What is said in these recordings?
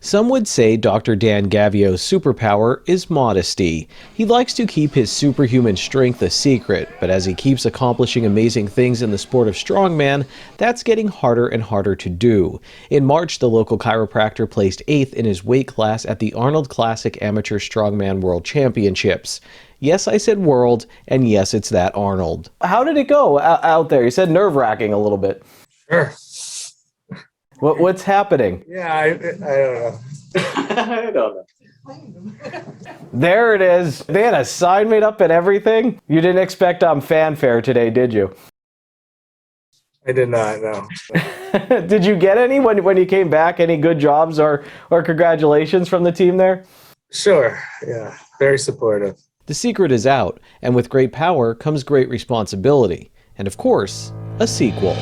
Some would say Dr. Dan Gavio's superpower is modesty. He likes to keep his superhuman strength a secret, but as he keeps accomplishing amazing things in the sport of strongman, that's getting harder and harder to do. In March, the local chiropractor placed 8th in his weight class at the Arnold Classic Amateur Strongman World Championships. Yes, I said world, and yes, it's that Arnold. How did it go out there? You said nerve-wracking a little bit. Sure. What's happening? Yeah, I don't know. I don't know. There it is. They had a sign made up and everything. You didn't expect fanfare today, did you? I did not, no. Did you get any when you came back? Any good jobs or congratulations from the team there? Sure, yeah. Very supportive. The secret is out, and with great power comes great responsibility. And of course, a sequel.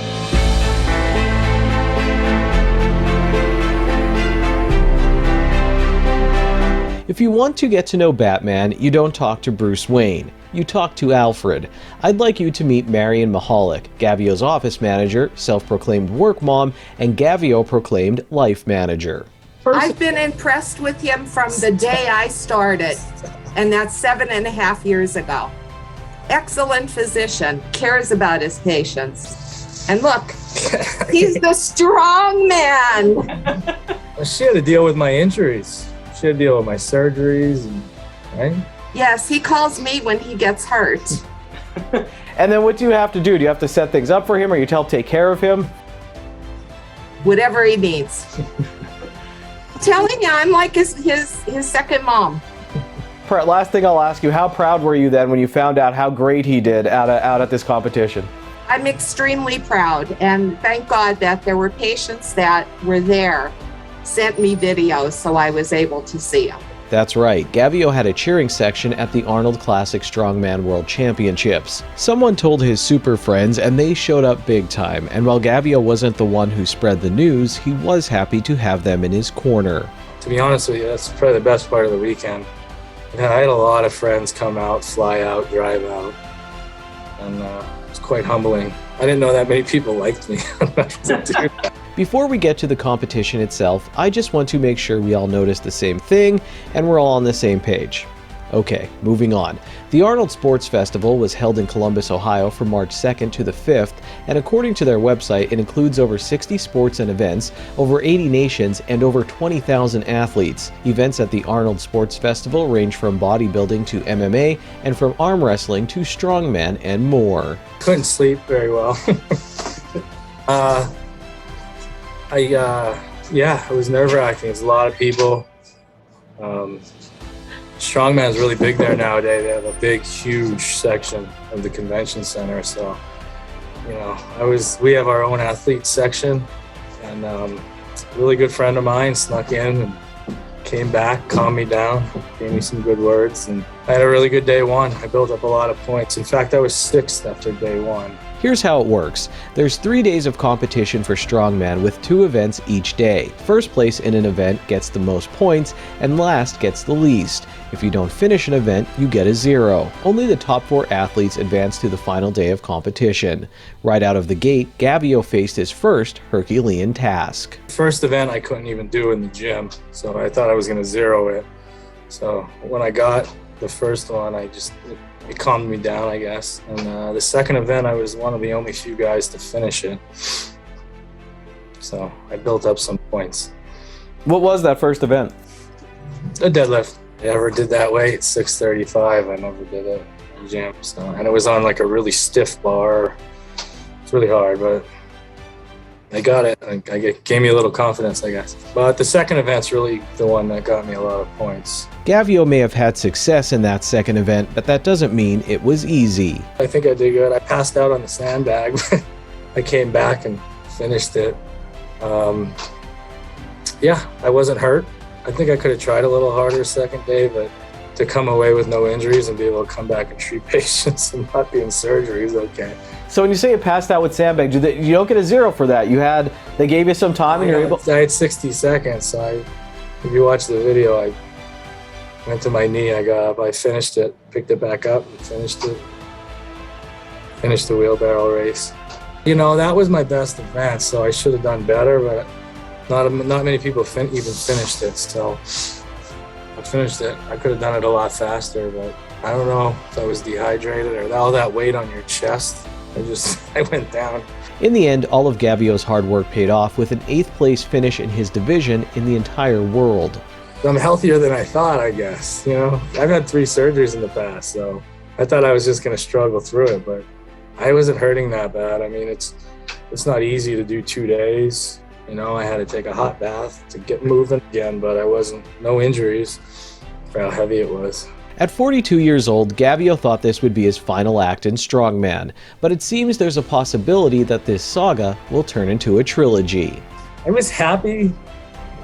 If you want to get to know Batman, you don't talk to Bruce Wayne. You talk to Alfred. I'd like you to meet Marion Mahalik, Gavio's office manager, self-proclaimed work mom, and Gavio-proclaimed life manager. I've been impressed with him from the day I started, and that's 7.5 years ago. Excellent physician, cares about his patients. And look, he's the strong man. Well, she had to deal with my injuries. She had to deal with my surgeries, right? Yes, he calls me when he gets hurt. And then what do you have to do? Do you have to set things up for him, or you help take care of him? Whatever he needs. I'm telling you, I'm like his second mom. Last thing I'll ask you, how proud were you then when you found out how great he did out at this competition? I'm extremely proud, and thank God that there were patients that were there, sent me videos so I was able to see them. That's right, Gavio had a cheering section at the Arnold Classic Strongman World Championships. Someone told his super friends and they showed up big time, and while Gavio wasn't the one who spread the news, he was happy to have them in his corner. To be honest with you, that's probably the best part of the weekend. Yeah, I had a lot of friends come out, fly out, drive out, and it's quite humbling. I didn't know that many people liked me. Before we get to the competition itself, I just want to make sure we all notice the same thing and we're all on the same page. Okay, moving on. The Arnold Sports Festival was held in Columbus, Ohio from March 2nd to the 5th, and according to their website, it includes over 60 sports and events, over 80 nations, and over 20,000 athletes. Events at the Arnold Sports Festival range from bodybuilding to MMA, and from arm wrestling to strongman and more. Couldn't sleep very well. Yeah, it was nerve-wracking. There's a lot of people. Strongman is really big there nowadays. They have a big, huge section of the convention center. So, you know, we have our own athlete section, and a really good friend of mine snuck in and came back, calmed me down, gave me some good words, and I had a really good day one. I built up a lot of points. In fact, I was 6th after day one. Here's how it works. There's 3 days of competition for strongman with 2 events each day. First place in an event gets the most points, and last gets the least. If you don't finish an event, you get a 0. Only the top 4 athletes advance to the final day of competition. Right out of the gate, Gavio faced his first Herculean task. First event I couldn't even do in the gym, so I thought I was going to 0 it. So when I got the first one, it calmed me down, I guess. And the second event, I was one of the only few guys to finish it. So I built up some points. What was that first event? A deadlift. I never did that weight, 635. I never did it in the gym. So, and it was on like a really stiff bar. It's really hard, but I got it. It gave me a little confidence, I guess. But the second event's really the one that got me a lot of points. Gavio may have had success in that second event, but that doesn't mean it was easy. I think I did good. I passed out on the sandbag. I came back and finished it. Yeah, I wasn't hurt. I think I could have tried a little harder second day, but to come away with no injuries and be able to come back and treat patients and not be in surgery is okay. So when you say you passed out with sandbag, you don't get a 0 for that. They gave you some time and you're able. I had 60 seconds. So if you watch the video, I went to my knee. I got up. I finished it. Picked it back up and finished it. Finished the wheelbarrow race. You know, that was my best event, so I should have done better. But Not many people even finished it, so I finished it. I could have done it a lot faster, but I don't know if I was dehydrated or all that weight on your chest. I went down. In the end, all of Gavio's hard work paid off with an 8th place finish in his division in the entire world. I'm healthier than I thought, I guess. You know, I've had 3 surgeries in the past, so I thought I was just going to struggle through it, but I wasn't hurting that bad. I mean, it's not easy to do 2 days. You know, I had to take a hot bath to get moving again, but no injuries for how heavy it was. At 42 years old, Gavio thought this would be his final act in Strongman, but it seems there's a possibility that this saga will turn into a trilogy. I was happy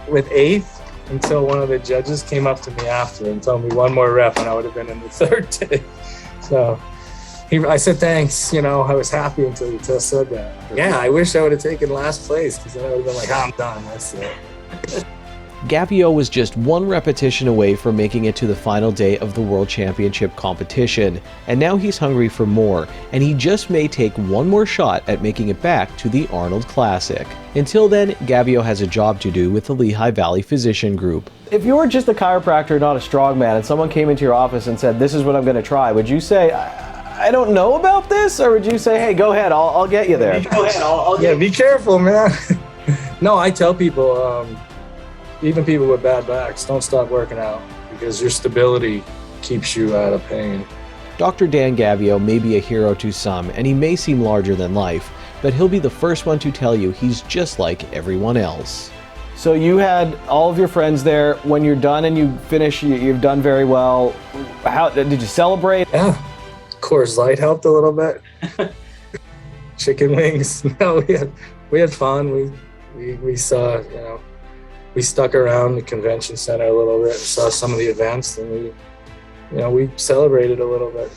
with 8th until one of the judges came up to me after and told me one more rep and I would have been in the 3rd day. So I said, thanks, you know, I was happy until he just said that. Yeah, I wish I would have taken last place because then I would have been like, I'm done, that's it. Gavio was just 1 repetition away from making it to the final day of the World Championship competition, and now he's hungry for more, and he just may take 1 more shot at making it back to the Arnold Classic. Until then, Gavio has a job to do with the Lehigh Valley Physician Group. If you were just a chiropractor, not a strongman, and someone came into your office and said, this is what I'm going to try, would you say, I don't know about this? Or would you say, hey, go ahead, I'll get you there? Go ahead, I'll get you. Be careful, man. No, I tell people, even people with bad backs, don't stop working out because your stability keeps you out of pain. Dr. Dan Gavio may be a hero to some, and he may seem larger than life, but he'll be the first one to tell you he's just like everyone else. So you had all of your friends there. When you're done and you finish, you've done very well. How did you celebrate? Yeah, Coors Light helped a little bit. Chicken wings. No, we had fun. We saw, you know, we stuck around the convention center a little bit and saw some of the events, and we celebrated a little bit.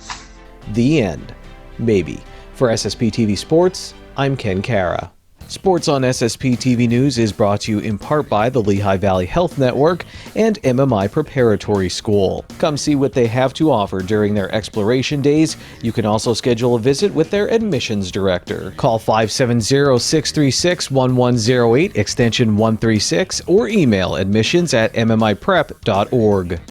The end. Maybe. For SSPTV Sports, I'm Ken Cara. Sports on SSPTV News is brought to you in part by the Lehigh Valley Health Network and MMI Preparatory School. Come see what they have to offer during their exploration days. You can also schedule a visit with their admissions director. Call 570-636-1108, extension 136, or email admissions@mmiprep.org.